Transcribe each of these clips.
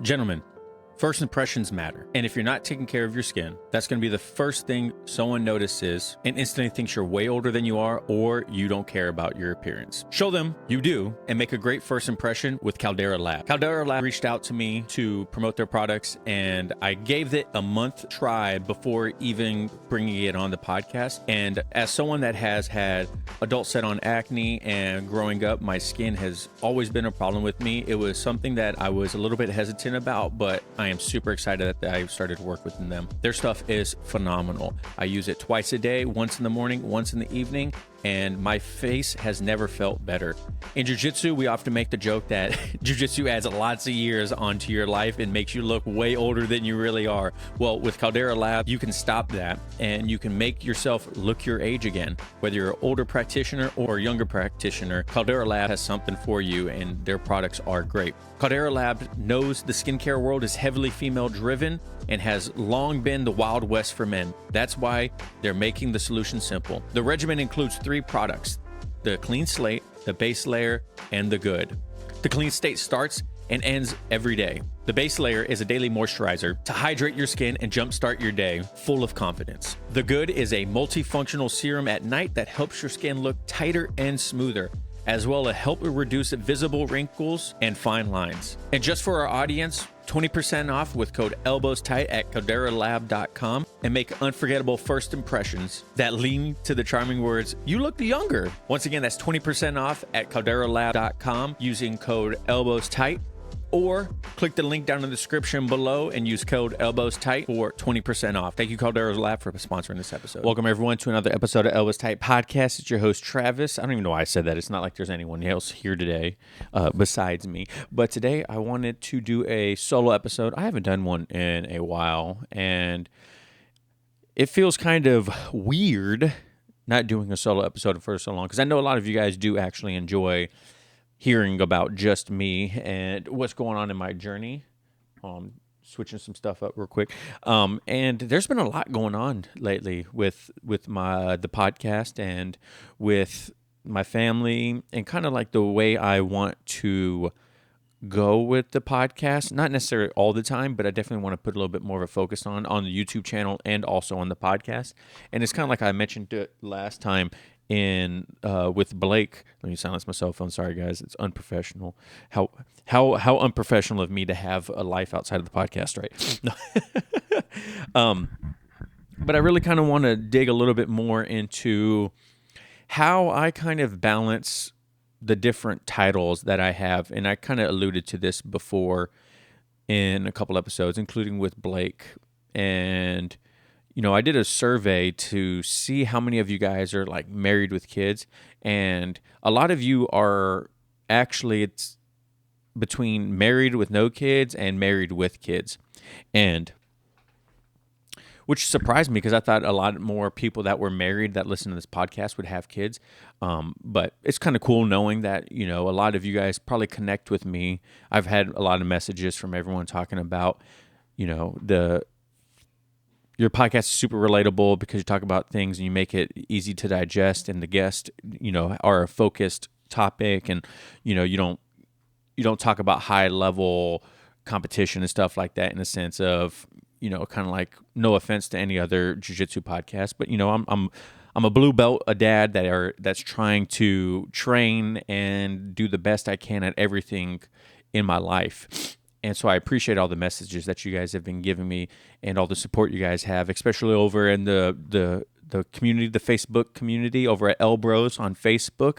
Gentlemen, first impressions matter. And if you're not taking care of your skin, that's going to be the first thing someone notices and instantly thinks you're way older than you are or you don't care about your appearance. Show them you do and make a great first impression with Caldera Lab. Caldera Lab reached out to me to promote their products, and I gave it a month try before even bringing it on the podcast. And as someone that has had adult set on acne and growing up, my skin has always been a problem with me. It was something that I was a little bit hesitant about, but I am super excited that I started to work with them. Their stuff is phenomenal. I use it twice a day, once in the morning, once in the evening, and my face has never felt better. In Jiu-Jitsu, we often make the joke that Jiu-Jitsu adds lots of years onto your life and makes you look way older than you really are. Well, with Caldera Lab, you can stop that and you can make yourself look your age again. Whether you're an older practitioner or a younger practitioner, Caldera Lab has something for you, and their products are great. Caldera Lab knows the skincare world is heavily female-driven and has long been the Wild West for men. That's why they're making the solution simple. The regimen includes 3 products: the Clean Slate, the Base Layer, and the Good. The Clean Slate starts and ends every day. The Base Layer is a daily moisturizer to hydrate your skin and jumpstart your day full of confidence. The Good is a multifunctional serum at night that helps your skin look tighter and smoother, as well as help reduce visible wrinkles and fine lines. And just for our audience, 20% off with code ELBOWSTIGHT at calderalab.com and make unforgettable first impressions that lead to the charming words, "You look younger." Once again, that's 20% off at calderalab.com using code ELBOWSTIGHT, or click the link down in the description below and use code ELBOWSTIGHT for 20% off. Thank you, Caldera Lab, for sponsoring this episode. Welcome, everyone, to another episode of Elbows Tight Podcast. It's your host, Travis. I don't even know why I said that. It's not like there's anyone else here today besides me. But today, I wanted to do a solo episode. I haven't done one in a while, and it feels kind of weird not doing a solo episode for so long, because I know a lot of you guys do actually enjoy hearing about just me and what's going on in my journey. Switching some stuff up real quick. And there's been a lot going on lately with the podcast and with my family, and kind of like the way I want to go with the podcast. Not necessarily all the time, but I definitely want to put a little bit more of a focus on the YouTube channel and also on the podcast. And it's kind of like I mentioned it last time with Blake. Let me silence my cell phone. Sorry, guys. It's unprofessional. How unprofessional of me to have a life outside of the podcast, right? But I really kind of want to dig a little bit more into how I kind of balance the different titles that I have. And I kind of alluded to this before in a couple episodes, including with Blake. And I did a survey to see how many of you guys are like married with kids, and a lot of you are actually, it's between married with no kids and married with kids, and which surprised me because I thought a lot more people that were married that listen to this podcast would have kids. But it's kind of cool knowing that, a lot of you guys probably connect with me. I've had a lot of messages from everyone talking about, your podcast is super relatable because you talk about things and you make it easy to digest, and the guests, are a focused topic, and you don't talk about high level competition and stuff like that in the sense of, kind of like, no offense to any other jiu-jitsu podcast, but I'm a blue belt, a dad that's trying to train and do the best I can at everything in my life. And so I appreciate all the messages that you guys have been giving me and all the support you guys have, especially over in the community, the Facebook community over at Elbros on Facebook.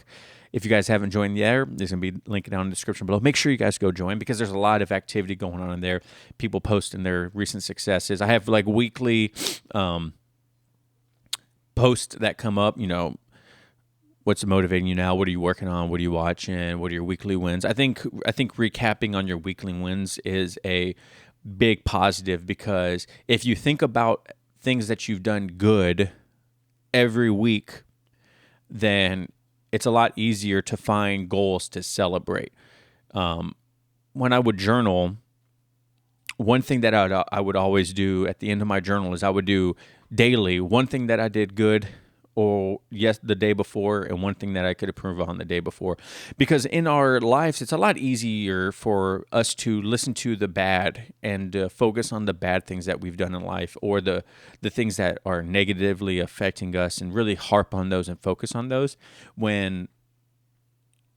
If you guys haven't joined there, there's going to be a link down in the description below. Make sure you guys go join, because there's a lot of activity going on in there. People posting their recent successes. I have like weekly posts that come up, what's motivating you now? What are you working on? What are you watching? What are your weekly wins? I think recapping on your weekly wins is a big positive, because if you think about things that you've done good every week, then it's a lot easier to find goals to celebrate. When I would journal, one thing that I would always do at the end of my journal is I would do daily one thing that I did good or yes, the day before, and one thing that I could improve on the day before. Because in our lives, it's a lot easier for us to listen to the bad and focus on the bad things that we've done in life, or the things that are negatively affecting us, and really harp on those and focus on those. When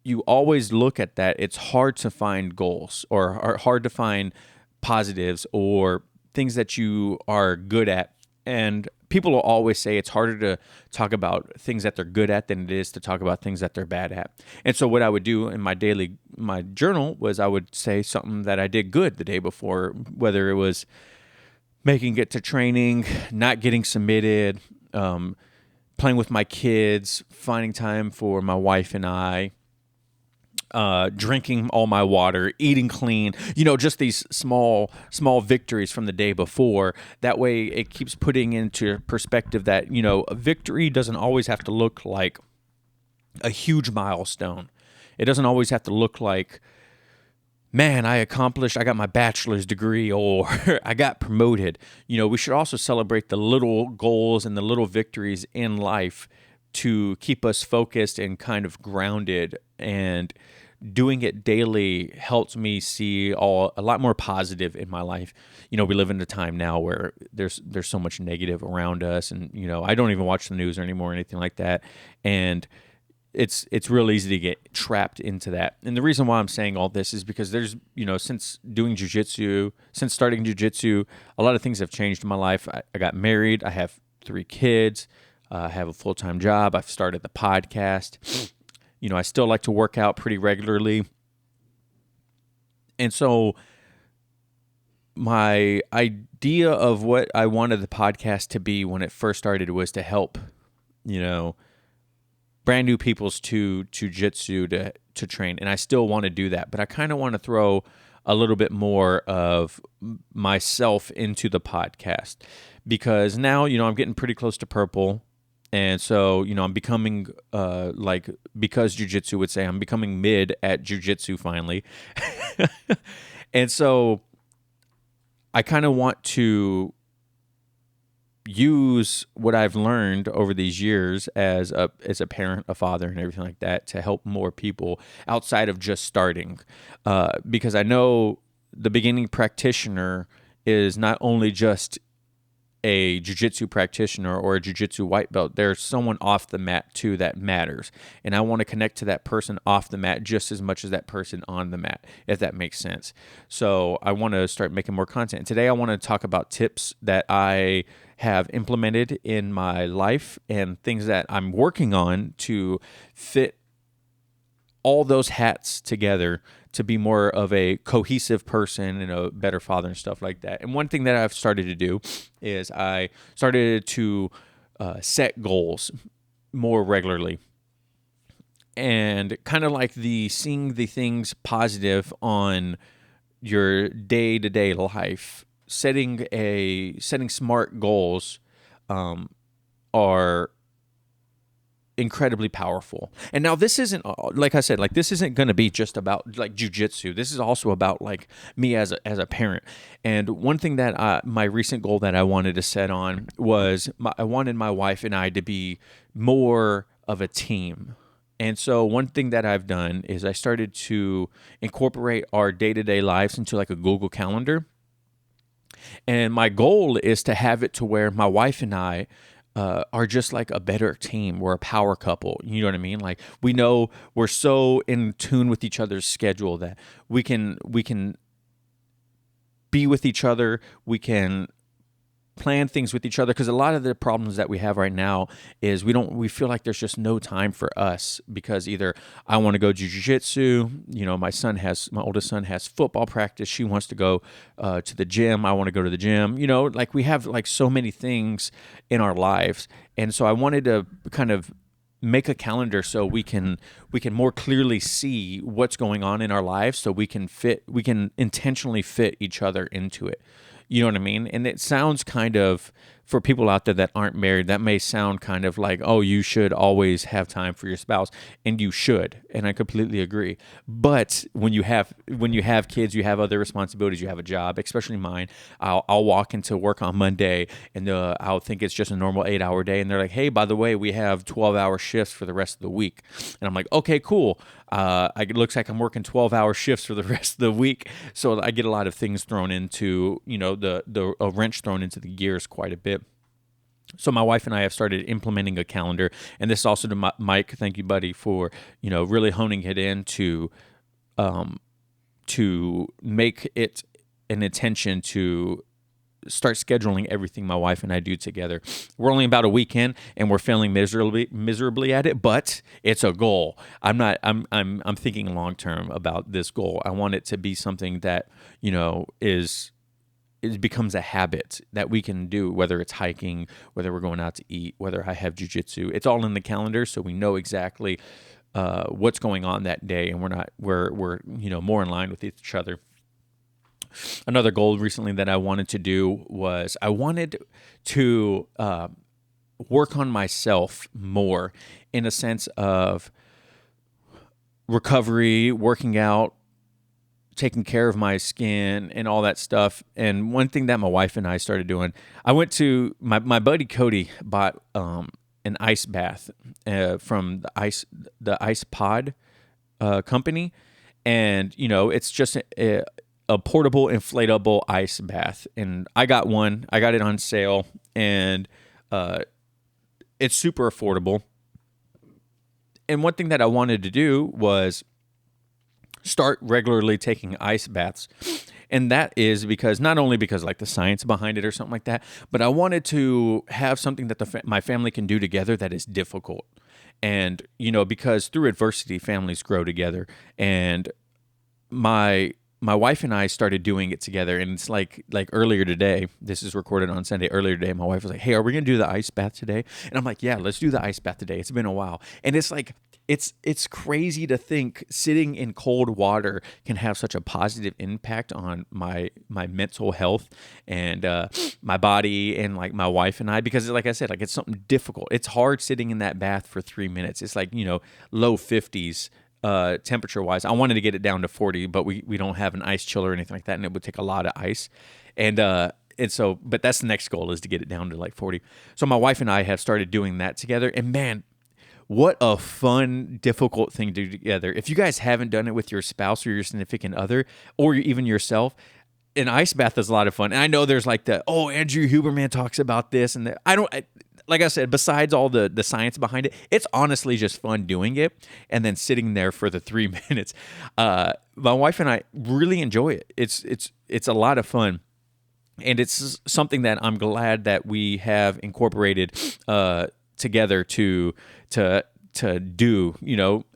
you always look at that, it's hard to find goals, or hard to find positives or things that you are good at. And people will always say it's harder to talk about things that they're good at than it is to talk about things that they're bad at. And so what I would do in my journal was I would say something that I did good the day before, whether it was making it to training, not getting submitted, playing with my kids, finding time for my wife and I, drinking all my water, eating clean, just these small victories from the day before. That way it keeps putting into perspective that, a victory doesn't always have to look like a huge milestone. It doesn't always have to look like, man, I got my bachelor's degree, or I got promoted. We should also celebrate the little goals and the little victories in life to keep us focused and kind of grounded. And doing it daily helps me see a lot more positive in my life. We live in a time now where there's so much negative around us, and I don't even watch the news anymore or anything like that. And it's real easy to get trapped into that. And the reason why I'm saying all this is because there's, since starting jiu-jitsu, a lot of things have changed in my life. I got married. I have 3 kids. I have a full-time job. I've started the podcast. I still like to work out pretty regularly. And so my idea of what I wanted the podcast to be when it first started was to help, brand new peoples to jiu-jitsu to train. And I still want to do that, but I kind of want to throw a little bit more of myself into the podcast, because now, I'm getting pretty close to purple. And so, I'm becoming, because jiu-jitsu would say, I'm becoming mid at jiu-jitsu finally. And so I kind of want to use what I've learned over these years as a parent, a father, and everything like that to help more people outside of just starting. Because I know the beginning practitioner is not only just a jiu-jitsu practitioner or a jiu-jitsu white belt. There's someone off the mat too that matters. And I want to connect to that person off the mat just as much as that person on the mat, if that makes sense. So I want to start making more content. Today I want to talk about tips that I have implemented in my life and things that I'm working on to fit all those hats together to be more of a cohesive person and a better father and stuff like that. And one thing that I've started to do is I started to set goals more regularly, and kind of like seeing the things positive on your day-to-day life. Setting smart goals are incredibly powerful. And now this isn't, like I said, this isn't going to be just about jiu-jitsu. This is also about me as a parent. And one thing that my recent goal that I wanted to set on was I wanted my wife and I to be more of a team. And so one thing that I've done is I started to incorporate our day-to-day lives into a Google Calendar. And my goal is to have it to where my wife and I are just a better team. We're a power couple. You know what I mean? We know we're so in tune with each other's schedule that we can be with each other. We can plan things with each other, because a lot of the problems that we have right now is we feel like there's just no time for us, because either I want to go jiu-jitsu, my oldest son has football practice, she wants to go to the gym, I want to go to the gym, we have so many things in our lives. And so I wanted to kind of make a calendar so we can more clearly see what's going on in our lives, so we can intentionally fit each other into it. You know what I mean? And it sounds kind of for people out there that aren't married, that may sound kind of like, oh, you should always have time for your spouse, and you should, and I completely agree. But when you have kids, you have other responsibilities, you have a job, especially mine. I'll walk into work on Monday, and I'll think it's just a normal 8-hour day, and they're like, hey, by the way, we have 12-hour shifts for the rest of the week, and I'm like, okay, cool. It looks like I'm working 12-hour shifts for the rest of the week, so I get a lot of things thrown into, a wrench thrown into the gears quite a bit. So my wife and I have started implementing a calendar, and this is also to Mike. Thank you, buddy, for really honing it in to make it an intention to start scheduling everything my wife and I do together. We're only about a week in, and we're failing miserably at it, but it's a goal. I'm thinking long term about this goal. I want it to be something that it becomes a habit that we can do, whether it's hiking, whether we're going out to eat, whether I have jiu-jitsu. It's all in the calendar, so we know exactly what's going on that day, and we're more in line with each other. Another goal recently that I wanted to do was I wanted to work on myself more in a sense of recovery, working out, taking care of my skin and all that stuff. And one thing that my wife and I started doing, I went to my buddy Cody bought an ice bath from the Ice Pod company, and it's just a portable inflatable ice bath, and I got one. I got it on sale, and it's super affordable. And one thing that I wanted to do was start regularly taking ice baths. And that is because, not only because like the science behind it or something like that, but I wanted to have something that my family can do together that is difficult. And, because through adversity, families grow together. And my wife and I started doing it together, and it's like earlier today, this is recorded on Sunday, earlier today, my wife was like, hey, are we going to do the ice bath today? And I'm like, yeah, let's do the ice bath today. It's been a while. And it's like, it's crazy to think sitting in cold water can have such a positive impact on my mental health and my body and like my wife and I, because like I said, like it's something difficult. It's hard sitting in that bath for 3 minutes. It's like, low 50s. Temperature wise, I wanted to get it down to 40, but we don't have an ice chiller or anything like that, and it would take a lot of ice. And so, but that's the next goal, is to get it down to like 40. So my wife and I have started doing that together, and man, what a fun, difficult thing to do together. If you guys haven't done it with your spouse or your significant other, or even yourself, an ice bath is a lot of fun. And I know there's like Andrew Huberman talks about this, and like I said, besides all the science behind it, it's honestly just fun doing it and then sitting there for the 3 minutes. My wife and I really enjoy it. It's a lot of fun, and it's something that I'm glad that we have incorporated together to do.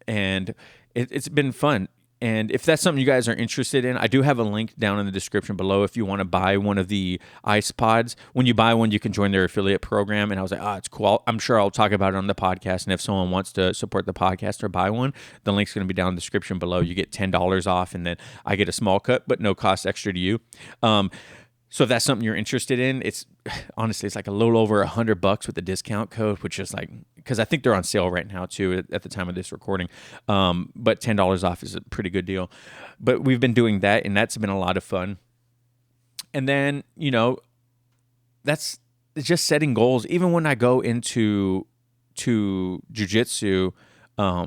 And it's been fun. And if that's something you guys are interested in, I do have a link down in the description below if you want to buy one of the ice pods. When you buy one, you can join their affiliate program. And I was like, it's cool. I'm sure I'll talk about it on the podcast. And if someone wants to support the podcast or buy one, the link's going to be down in the description below. You get $10 off, and then I get a small cut, but no cost extra to you. So if that's something you're interested in, it's like a little over $100 with the discount code, which is like, because I think they're on sale right now too at the time of this recording. But $10 off is a pretty good deal. But we've been doing that, and that's been a lot of fun. And then, that's just setting goals. Even when I go into jiu-jitsu, I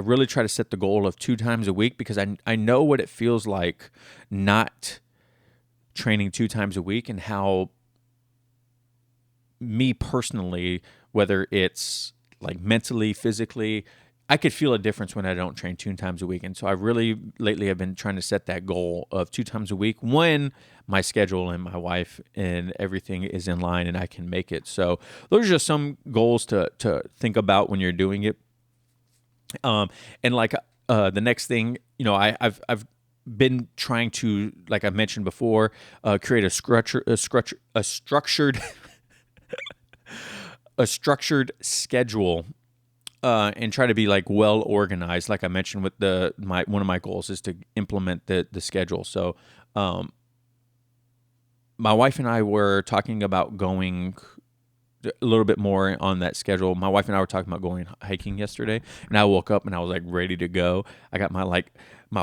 really try to set the goal of 2 times a week, because I know what it feels like not training 2 times a week, and how me personally, whether it's like mentally, physically, I could feel a difference when I don't train 2 times a week. And so I really lately have been trying to set that goal of 2 times a week when my schedule and my wife and everything is in line and I can make it. So those are just some goals to think about when you're doing it. And like the next thing, I've been trying to, like I mentioned before, create a structured a structured schedule, and try to be like well organized. Like I mentioned with one of my goals is to implement the schedule. So my wife and I were talking about going a little bit more on that schedule. My wife and I were talking about going hiking yesterday, and I woke up and I was like ready to go. I got my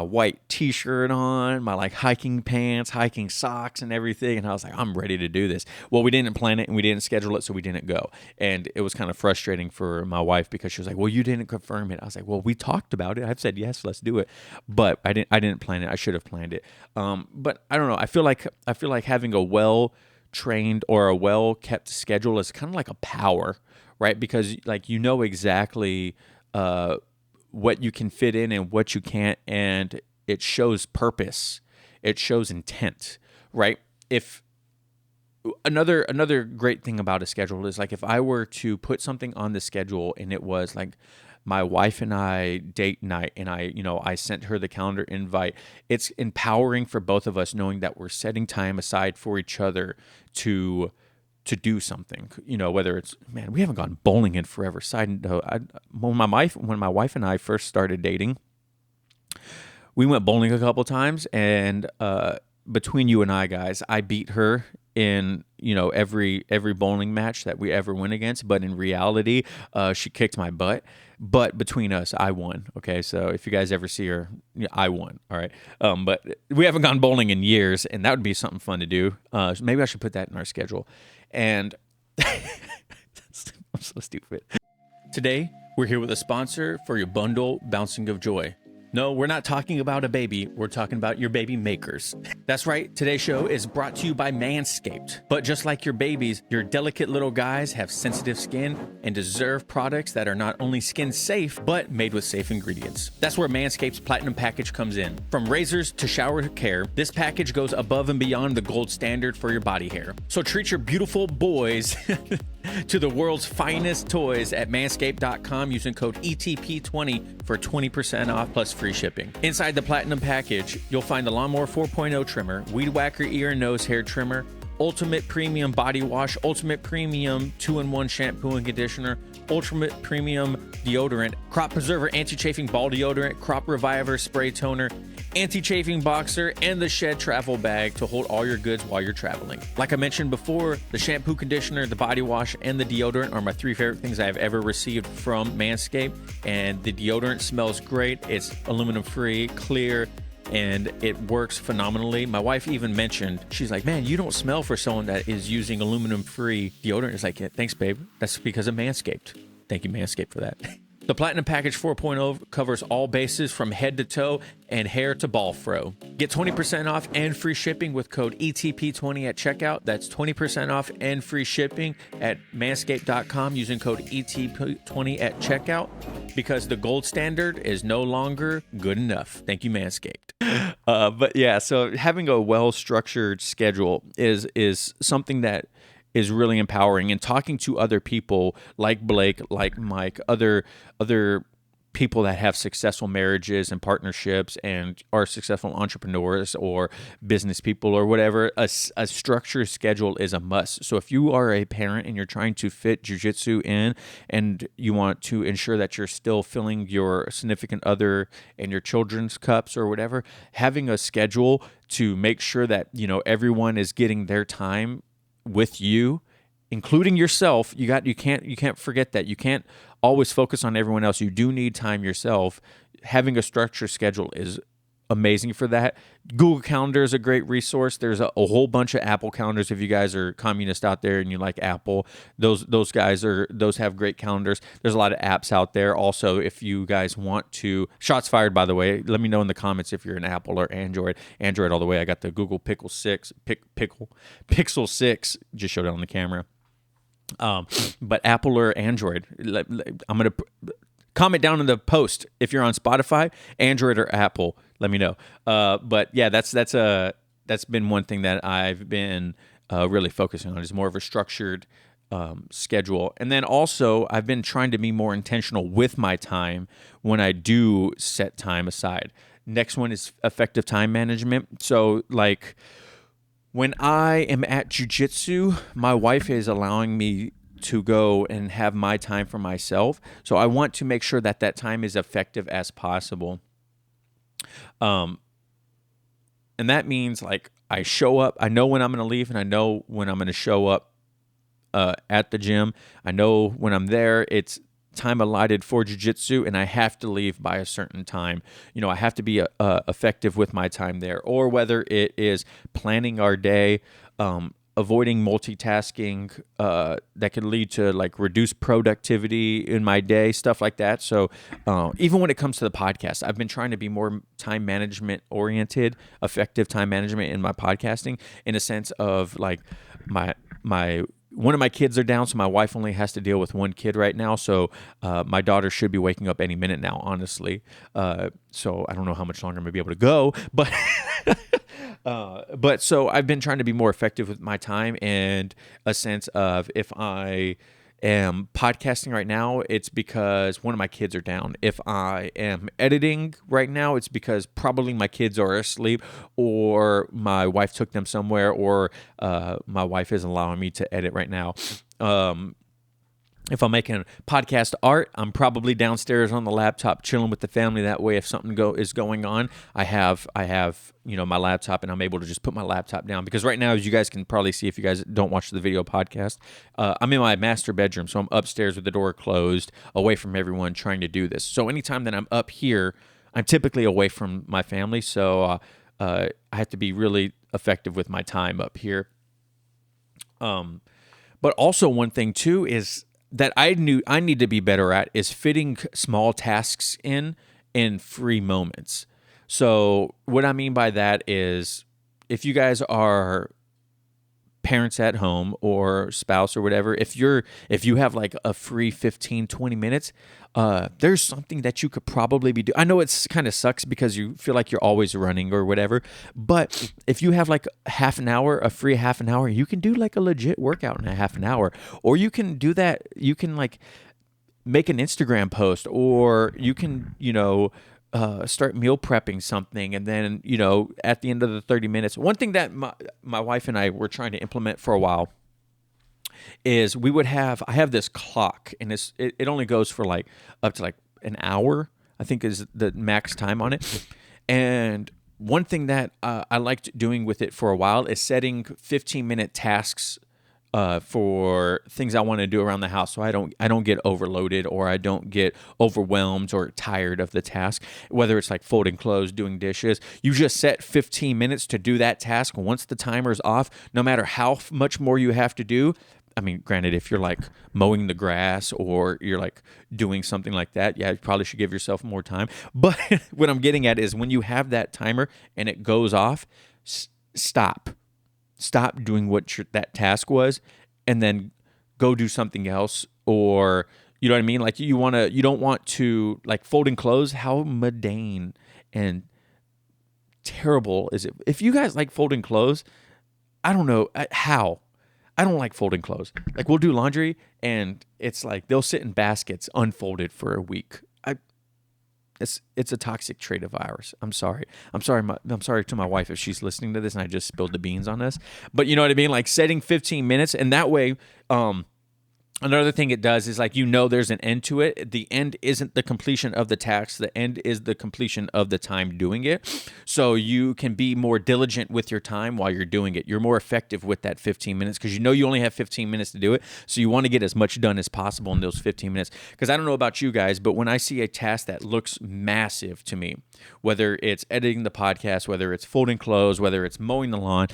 white t-shirt on, my like hiking pants, hiking socks and everything, and I was like, I'm ready to do this. Well, we didn't plan it and we didn't schedule it, so we didn't go. And it was kind of frustrating for my wife because she was like, well, you didn't confirm it. I was like, well, we talked about it. I've said yes, let's do it. But I didn't plan it. I should have planned it. But I don't know. I feel like having a well-trained or a well-kept schedule is kind of like a power, right? Because like you know exactly what you can fit in and what you can't, and it shows purpose. It shows intent, right? If another great thing about a schedule is like if I were to put something on the schedule and it was like my wife and I date night and I sent her the calendar invite, it's empowering for both of us knowing that we're setting time aside for each other to do something, whether it's, man, we haven't gone bowling in forever. Side note, when my wife and I first started dating, we went bowling a couple times, and between you and I, guys, I beat her in every bowling match that we ever went against. But in reality, she kicked my butt. But between us, I won. Okay, so if you guys ever see her, I won. All right, but we haven't gone bowling in years, and that would be something fun to do. Maybe I should put that in our schedule. And I'm so stupid. Today, we're here with a sponsor for your bundle Bouncing of Joy. No, we're not talking about a baby. We're talking about your baby makers. That's right. Today's show is brought to you by Manscaped. But just like your babies, your delicate little guys have sensitive skin and deserve products that are not only skin safe, but made with safe ingredients. That's where Manscaped's Platinum Package comes in. From razors to shower care, this package goes above and beyond the gold standard for your body hair. So treat your beautiful boys to the world's finest toys at manscaped.com using code ETP20 for 20% off plus free shipping. Inside the Platinum Package, you'll find the Lawnmower 4.0 trimmer, Weed Whacker ear and nose hair trimmer, Ultimate Premium Body Wash, Ultimate Premium 2-in-1 Shampoo and Conditioner, Ultimate Premium Deodorant, Crop Preserver Anti-Chafing Ball Deodorant, Crop Reviver Spray Toner, Anti-Chafing Boxer, and the Shed Travel Bag to hold all your goods while you're traveling. Like I mentioned before, the shampoo, conditioner, the body wash, and the deodorant are my 3 favorite things I have ever received from Manscaped, and the deodorant smells great. It's aluminum-free, clear, and it works phenomenally. My wife even mentioned, she's like, man, you don't smell for someone that is using aluminum-free deodorant. It's like, yeah, thanks, babe. That's because of Manscaped. Thank you, Manscaped, for that. The Platinum Package 4.0 covers all bases from head to toe and hair to ball fro. Get 20% off and free shipping with code ETP20 at checkout. That's 20% off and free shipping at manscaped.com using code ETP20 at checkout, because the gold standard is no longer good enough. Thank you, Manscaped. But yeah, so having a well-structured schedule is something that is really empowering, and talking to other people like Blake, like Mike, other people that have successful marriages and partnerships and are successful entrepreneurs or business people or whatever, a structured schedule is a must. So if you are a parent and you're trying to fit jiu-jitsu in and you want to ensure that you're still filling your significant other and your children's cups or whatever, having a schedule to make sure that everyone is getting their time with you, including yourself. You can't forget that. You can't always focus on everyone else. You do need time yourself. Having a structured schedule is amazing for that. Google Calendar is a great resource. There's a whole bunch of Apple calendars. If you guys are communists out there and you like Apple, those have great calendars. There's a lot of apps out there. Also, if you guys want to, shots fired, by the way, let me know in the comments if you're an Apple or Android. Android all the way. I got the Google Pixel 6. Just showed it on the camera. But Apple or Android, I'm gonna comment down in the post if you're on Spotify, Android or Apple. Let me know. But yeah, that's been one thing that I've been really focusing on, is more of a structured schedule. And then also, I've been trying to be more intentional with my time when I do set time aside. Next one is effective time management. So like, when I am at jiu-jitsu, my wife is allowing me to go and have my time for myself. So I want to make sure that that time is effective as possible. And that means like I show up, I know when I'm going to leave, and I know when I'm going to show up at the gym. I know when I'm there, it's time allotted for jiu-jitsu, and I have to leave by a certain time. I have to be effective with my time there. Or whether it is planning our day, avoiding multitasking that could lead to like reduced productivity in my day, stuff like that. So even when it comes to the podcast, I've been trying to be more time management oriented, effective time management in my podcasting, in a sense of like my one of my kids are down, so my wife only has to deal with one kid right now. So my daughter should be waking up any minute now, honestly. So I don't know how much longer I'm gonna be able to go, but but so I've been trying to be more effective with my time, and a sense of if I am podcasting right now, it's because one of my kids are down. If I am editing right now, it's because probably my kids are asleep, or my wife took them somewhere, or my wife isn't allowing me to edit right now. If I'm making podcast art, I'm probably downstairs on the laptop chilling with the family. That way, if something is going on, I have my laptop, and I'm able to just put my laptop down. Because right now, as you guys can probably see if you guys don't watch the video podcast, I'm in my master bedroom, so I'm upstairs with the door closed, away from everyone, trying to do this. So anytime that I'm up here, I'm typically away from my family, so I have to be really effective with my time up here. But also one thing too is that I need to be better at is fitting small tasks in free moments. So what I mean by that is, if you guys are parents at home or spouse or whatever, if you have like a free 15-20 minutes, there's something that you could probably be doing. I know it's kind of sucks because you feel like you're always running or whatever, but if you have like a free half an hour, you can do like a legit workout in a half an hour. Or you can do that, you can like make an Instagram post, or you can start meal prepping something, and then at the end of the 30 minutes, one thing that my wife and I were trying to implement for a while is I have this clock, and it only goes for like up to like an hour, I think is the max time on it. And one thing that I liked doing with it for a while is setting 15-minute tasks for things I want to do around the house, so I don't get overloaded, or I don't get overwhelmed or tired of the task. Whether it's like folding clothes, doing dishes, you just set 15 minutes to do that task. Once the timer's off, no matter how much more you have to do. I mean, granted, if you're like mowing the grass or you're like doing something like that, yeah, you probably should give yourself more time. But what I'm getting at is when you have that timer and it goes off, stop doing what that task was, and then go do something else. Or you know what I mean? Like you don't want to, like folding clothes. How mundane and terrible is it? If you guys like folding clothes, I don't know how. I don't like folding clothes. Like we'll do laundry, and it's like they'll sit in baskets unfolded for a week. It's a toxic trait of ours. I'm sorry. I'm sorry to my wife if she's listening to this and I just spilled the beans on this. But you know what I mean? Like setting 15 minutes, and that way, another thing it does is like there's an end to it. The end isn't the completion of the task. The end is the completion of the time doing it. So you can be more diligent with your time while you're doing it. You're more effective with that 15 minutes because you only have 15 minutes to do it. So you want to get as much done as possible in those 15 minutes. Because I don't know about you guys, but when I see a task that looks massive to me, whether it's editing the podcast, whether it's folding clothes, whether it's mowing the lawn,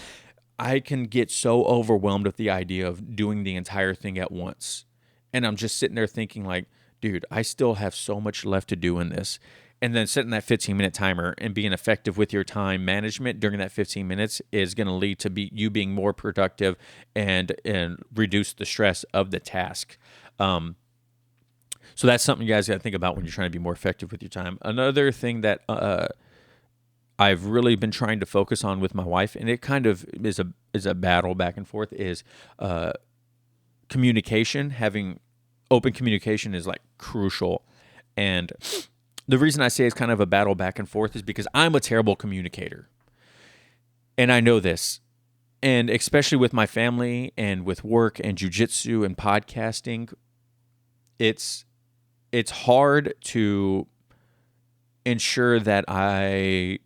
I can get so overwhelmed with the idea of doing the entire thing at once. And I'm just sitting there thinking like, dude, I still have so much left to do in this. And then setting that 15-minute timer and being effective with your time management during that 15 minutes is going to lead to you being more productive and reduce the stress of the task. So that's something you guys got to think about when you're trying to be more effective with your time. Another thing that I've really been trying to focus on with my wife, and it kind of is a battle back and forth, is communication. Having open communication is like crucial. And the reason I say it's kind of a battle back and forth is because I'm a terrible communicator. And I know this. And especially with my family and with work and jiu-jitsu and podcasting, it's hard to ensure that I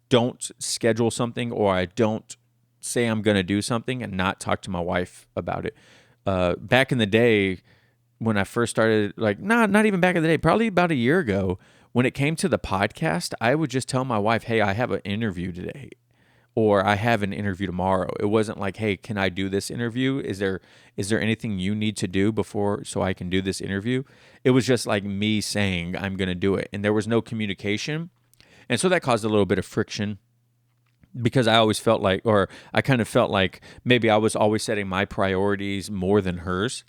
don't schedule something, or I don't say I'm going to do something and not talk to my wife about it. Back in the day when I first started, like, not even back in the day, probably about a year ago, when it came to the podcast, I would just tell my wife, hey, I have an interview today, or I have an interview tomorrow. It wasn't like, hey, can I do this interview? Is there anything you need to do before so I can do this interview? It was just like me saying I'm going to do it. And there was no communication. And so that caused a little bit of friction, because I always felt like, or I kind of felt like maybe I was always setting my priorities more than hers.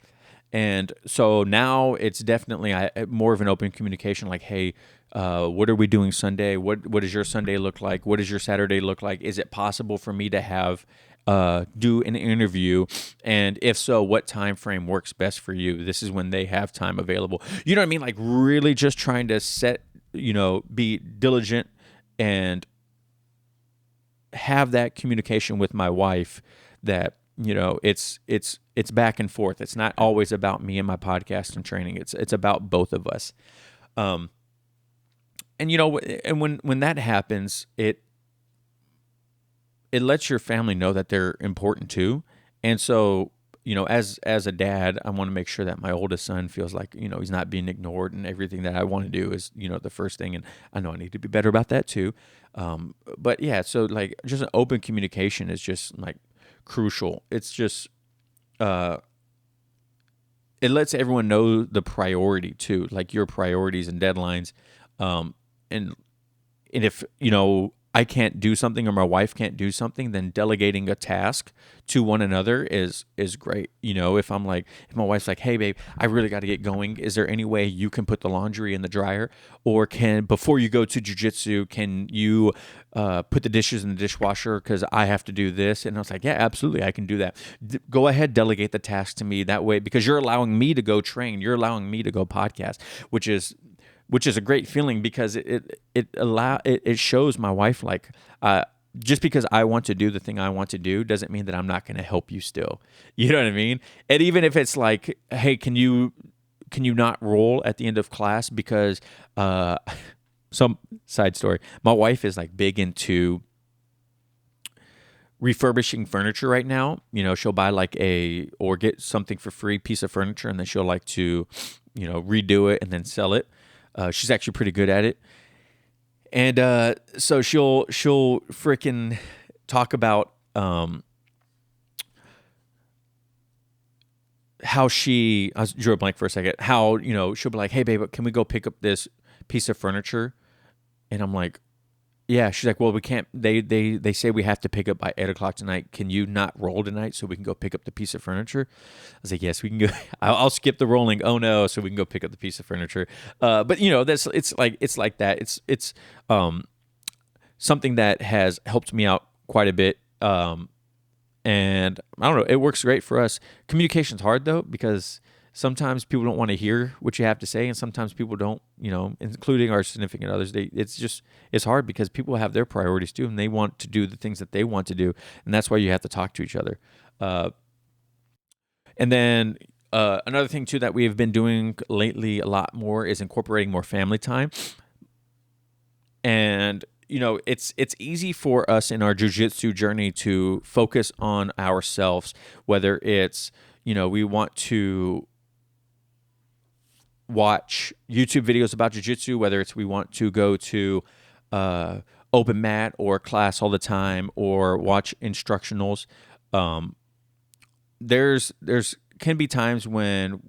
And so now it's definitely more of an open communication, like, hey, what are we doing Sunday? What does your Sunday look like? What does your Saturday look like? Is it possible for me to have do an interview? And if so, what time frame works best for you? This is when they have time available. You know what I mean? Like, really just trying to set, be diligent and have that communication with my wife, that it's back and forth. It's not always about me and my podcast and training. It's about both of us. And and when that happens, it lets your family know that they're important too. And so, as a dad, I want to make sure that my oldest son feels like, he's not being ignored, and everything that I want to do is, the first thing. And I know I need to be better about that too. But yeah, so like just an open communication is just like crucial. It's just, it lets everyone know the priority too, like your priorities and deadlines. And if, I can't do something, or my wife can't do something, then delegating a task to one another is great. If my wife's like, hey babe, I really got to get going. Is there any way you can put the laundry in the dryer? Or before you go to jiu-jitsu, can you put the dishes in the dishwasher? Cause I have to do this. And I was like, yeah, absolutely. I can do that. Go ahead, delegate the task to me that way, because you're allowing me to go train. You're allowing me to go podcast, which is a great feeling, because it shows my wife, like, just because I want to do the thing I want to do doesn't mean that I'm not going to help you still. You know what I mean? And even if it's like, hey, can you not roll at the end of class? Because some side story, my wife is like big into refurbishing furniture right now. She'll buy or get something for free, piece of furniture, and then she'll like to, redo it and then sell it. She's actually pretty good at it. And so she'll freaking talk about how I drew a blank for a second, how, she'll be like, hey babe, can we go pick up this piece of furniture? And I'm like, yeah. She's like, well, we can't, they say we have to pick up by 8:00 tonight. Can you not roll tonight so we can go pick up the piece of furniture? I was like, yes, we can go. I'll skip the rolling. Oh no. So we can go pick up the piece of furniture. But it's like that. It's something that has helped me out quite a bit. And I don't know, it works great for us. Communication's hard though, because sometimes people don't want to hear what you have to say, and sometimes people don't, including our significant others. It's hard, because people have their priorities too, and they want to do the things that they want to do, and that's why you have to talk to each other. And then another thing too that we have been doing lately a lot more is incorporating more family time. And it's easy for us in our jiu-jitsu journey to focus on ourselves, whether it's, we want to watch YouTube videos about jiu-jitsu, whether it's we want to go to open mat or class all the time, or watch instructionals. There's can be times when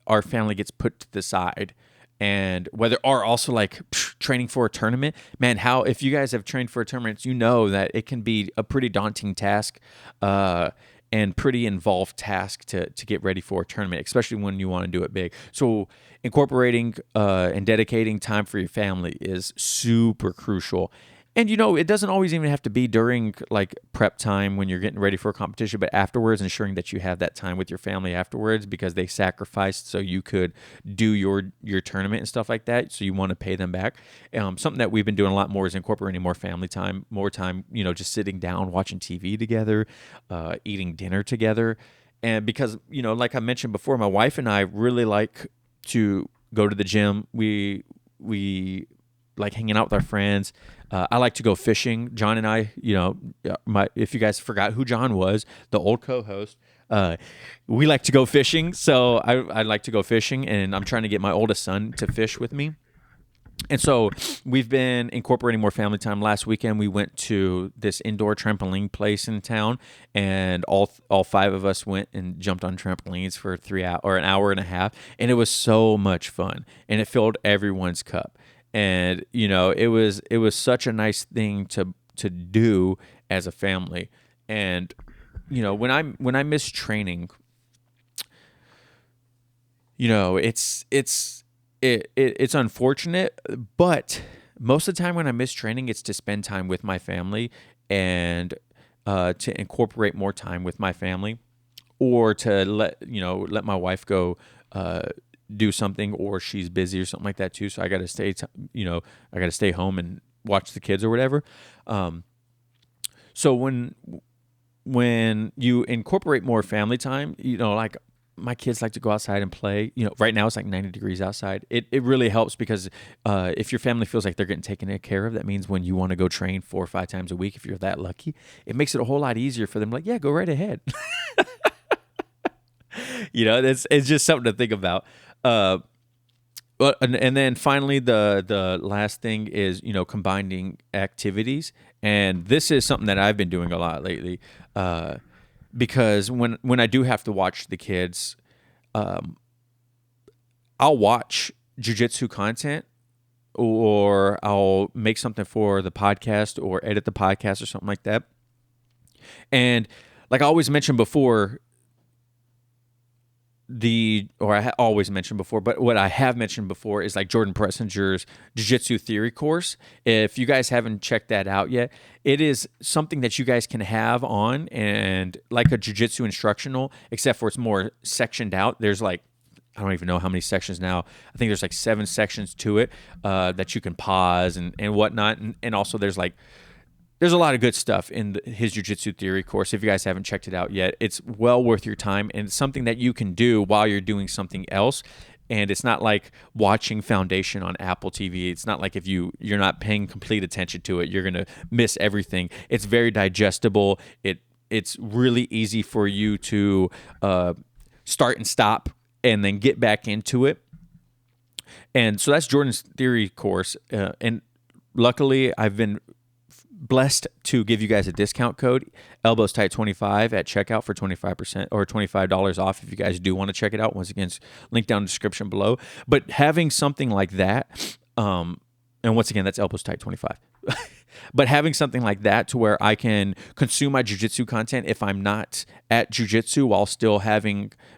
our family gets put to the side, and also like training for a tournament, man, if you guys have trained for a tournament, that it can be a pretty daunting task, and pretty involved task to get ready for a tournament, especially when you want to do it big. So incorporating and dedicating time for your family is super crucial. And it doesn't always even have to be during like prep time when you're getting ready for a competition, but afterwards, ensuring that you have that time with your family afterwards, because they sacrificed so you could do your tournament and stuff like that. So you want to pay them back. Something that we've been doing a lot more is incorporating more family time, more time, just sitting down, watching TV together, eating dinner together. And because, like I mentioned before, my wife and I really like to go to the gym. We like hanging out with our friends. I like to go fishing. John and I, if you guys forgot who John was, the old co-host, we like to go fishing. So I like to go fishing, and I'm trying to get my oldest son to fish with me. And so we've been incorporating more family time. Last weekend, we went to this indoor trampoline place in town, and all 5 of us went and jumped on trampolines for 3 hours or an hour and a half, and it was so much fun, and it filled everyone's cup. And it was such a nice thing to do as a family. And when I miss training, it's unfortunate, but most of the time when I miss training, it's to spend time with my family and to incorporate more time with my family, or to let my wife go do something, or she's busy or something like that too. So I got to stay, I got to stay home and watch the kids or whatever. So when you incorporate more family time, like my kids like to go outside and play. Right now it's like 90 degrees outside. It really helps because if your family feels like they're getting taken care of, that means when you want to go train 4 or 5 times a week, if you're that lucky, it makes it a whole lot easier for them. Like, yeah, go right ahead. It's just something to think about. And then finally, the last thing is, combining activities. And this is something that I've been doing a lot lately. Because when I do have to watch the kids, I'll watch jiu-jitsu content, or I'll make something for the podcast or edit the podcast or something like that. And like I always mentioned before, always mentioned before, but what I have mentioned before is like Jordan Pressinger's Jiu-Jitsu theory course. If you guys haven't checked that out yet, it is something that you guys can have on, and like a Jiu-Jitsu instructional, except for it's more sectioned out. There's like, I don't even know how many sections now. I think there's like 7 sections to it that you can pause and whatnot. And also there's a lot of good stuff in his Jiu-Jitsu theory course. If you guys haven't checked it out yet, it's well worth your time, and it's something that you can do while you're doing something else. And it's not like watching Foundation on Apple TV. It's not like if you're not paying complete attention to it, you're going to miss everything. It's very digestible. It's really easy for you to start and stop and then get back into it. And so that's Jordan's theory course. And luckily, I've been blessed to give you guys a discount code, Elbows Tight 25 at checkout for 25% or $25 off if you guys do want to check it out. Once again, it's linked down in the description below. But having something like that, and once again, that's Elbows Tight 25. But having something like that to where I can consume my jiu-jitsu content if I'm not at jiu-jitsu while still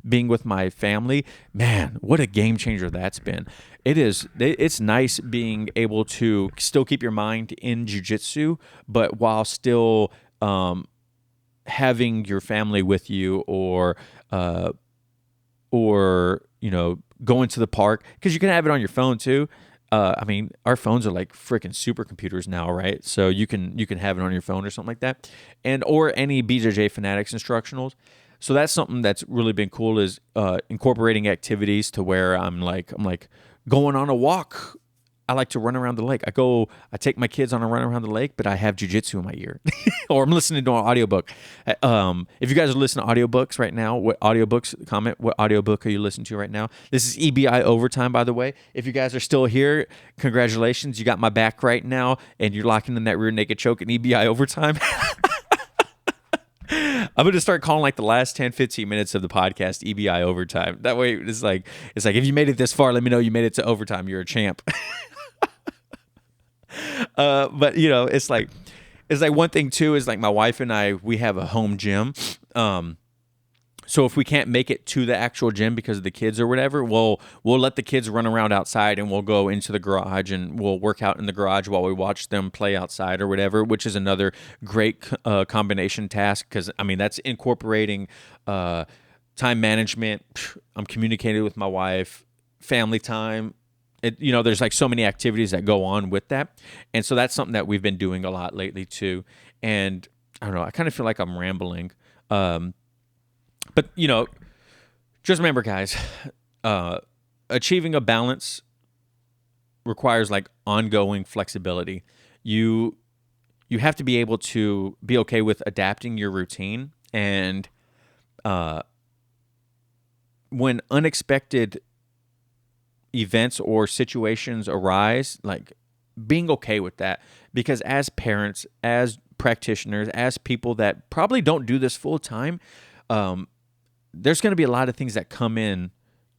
being with my family, man, what a game changer that's been. It's nice being able to still keep your mind in jiu-jitsu, but while still having your family with you, or going to the park, because you can have it on your phone too. Our phones are like freaking supercomputers now, right? So you can have it on your phone or something like that, or any BJJ Fanatics instructionals. So that's something that's really been cool, is incorporating activities to where I'm like going on a walk. I like to run around the lake. I take my kids on a run around the lake, but I have jiu-jitsu in my ear, or I'm listening to an audiobook. If you guys are listening to audiobooks right now, comment what audiobook are you listening to right now? This is EBI Overtime, by the way. If you guys are still here, congratulations. You got my back right now, and you're locking in that rear naked choke in EBI Overtime. I'm going to start calling like the last 10, 15 minutes of the podcast EBI Overtime. That way it's like if you made it this far, let me know you made it to overtime. You're a champ. But it's like one thing too is like my wife and I, we have a home gym. So if we can't make it to the actual gym because of the kids or whatever, we'll let the kids run around outside, and we'll go into the garage and we'll work out in the garage while we watch them play outside or whatever, which is another great combination task, because that's incorporating time management. I'm communicating with my wife, family time. There's like so many activities that go on with that. And so that's something that we've been doing a lot lately too. And I don't know, I kind of feel like I'm rambling. But, just remember, guys, achieving a balance requires like ongoing flexibility. You have to be able to be okay with adapting your routine, and when unexpected events or situations arise, like being okay with that. Because as parents, as practitioners, as people that probably don't do this full time, there's going to be a lot of things that come in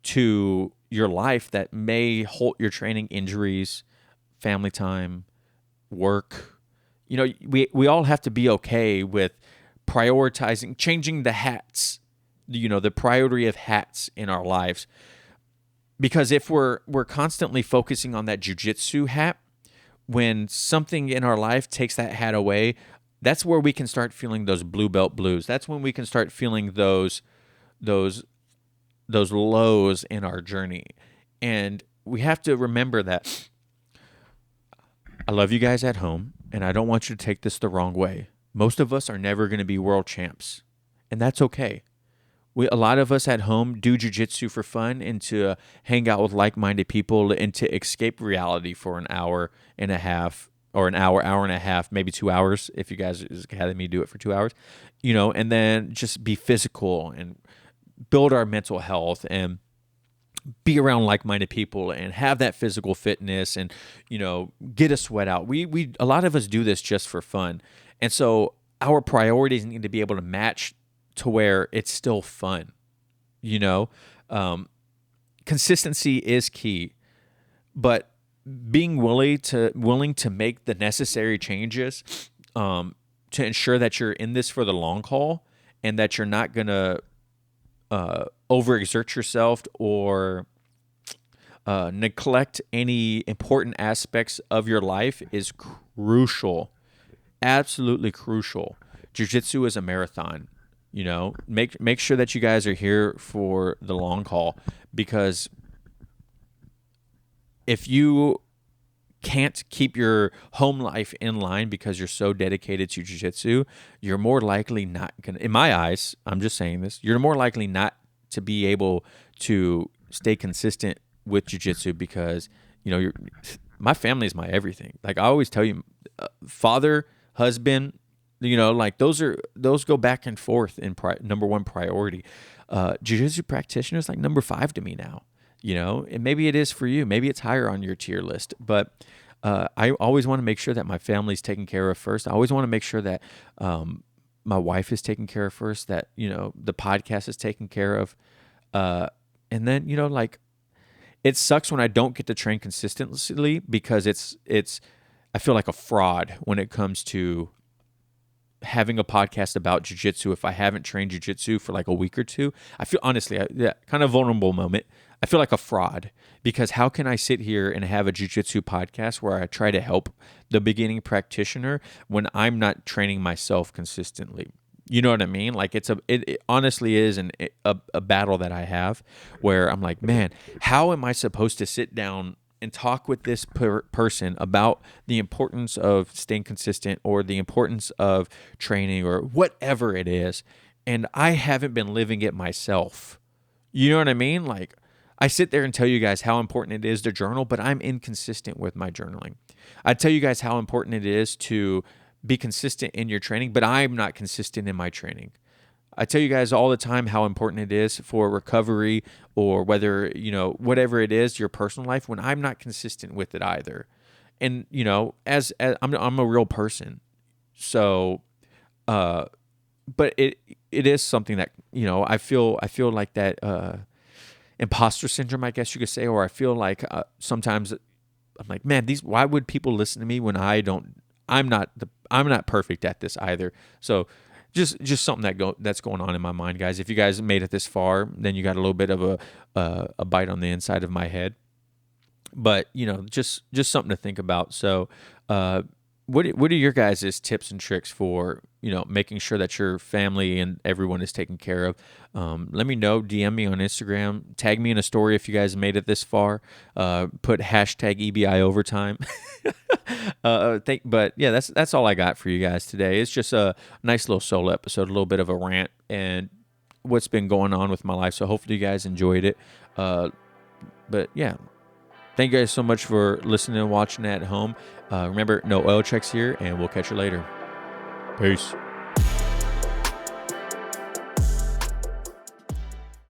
to your life that may halt your training: injuries, family time, work. You know, we all have to be okay with prioritizing, changing the hats, you know, the priority of hats in our lives. Because if we're constantly focusing on that jiu-jitsu hat, when something in our life takes that hat away, that's where we can start feeling those blue belt blues. That's when we can start feeling those lows in our journey. And we have to remember that I love you guys at home, and I don't want you to take this the wrong way. Most of us are never going to be world champs, and that's okay. A lot of us at home do jiu-jitsu for fun and to hang out with like-minded people and to escape reality for an hour and a half, or an hour and a half, maybe 2 hours if you guys had me do it for 2 hours, you know, and then just be physical and build our mental health and be around like-minded people and have that physical fitness and, you know, get a sweat out. We a lot of us do this just for fun. And so our priorities need to be able to match to where it's still fun, you know? Consistency is key, but being willing to make the necessary changes to ensure that you're in this for the long haul and that you're not going to overexert yourself or neglect any important aspects of your life is crucial. Absolutely crucial. Jiu-jitsu is a marathon. You know, make sure that you guys are here for the long haul, because if you can't keep your home life in line because you're so dedicated to jiu-jitsu, you're more likely not going to, in my eyes, I'm just saying this, you're more likely not to be able to stay consistent with jiu-jitsu because, you know, my family is my everything. Like I always tell you, father, husband, you know, like those go back and forth in number one priority. Jiu-jitsu practitioner is like number 5 to me now, you know, and maybe it is for you. Maybe it's higher on your tier list, but I always want to make sure that my family's taken care of first. I always want to make sure that my wife is taken care of first, that, you know, the podcast is taken care of. And then, you know, like it sucks when I don't get to train consistently because I feel like a fraud when it comes to having a podcast about jiu-jitsu. If I haven't trained jiu-jitsu for like a week or two, I feel honestly, kind of vulnerable moment. I feel like a fraud because how can I sit here and have a jiu-jitsu podcast where I try to help the beginning practitioner when I'm not training myself consistently? You know what I mean? Like it honestly is a battle that I have where I'm like, man, how am I supposed to sit down and talk with this person about the importance of staying consistent or the importance of training or whatever it is, and I haven't been living it myself. You know what I mean? Like, I sit there and tell you guys how important it is to journal, but I'm inconsistent with my journaling. I tell you guys how important it is to be consistent in your training, but I'm not consistent in my training. I tell you guys all the time how important it is for recovery or whether, you know, whatever it is, your personal life, when I'm not consistent with it either. And, you know, as I'm a real person. So, but it is something that, you know, I feel like that imposter syndrome, I guess you could say, or I feel like sometimes I'm like, man, why would people listen to me when I'm not perfect at this either. So, just something that's going on in my mind, guys. If you guys made it this far, then you got a little bit of a bite on the inside of my head. But, you know, just something to think about. So, what are your guys' tips and tricks for, you know, making sure that your family and everyone is taken care of? Let me know. DM me on Instagram. Tag me in a story if you guys made it this far. Put hashtag EBI overtime. But yeah, that's all I got for you guys today. It's just a nice little solo episode, a little bit of a rant and what's been going on with my life. So hopefully you guys enjoyed it. But yeah, Thank you guys so much for listening and watching at home. Remember, no oil checks here, and we'll catch you later. Peace.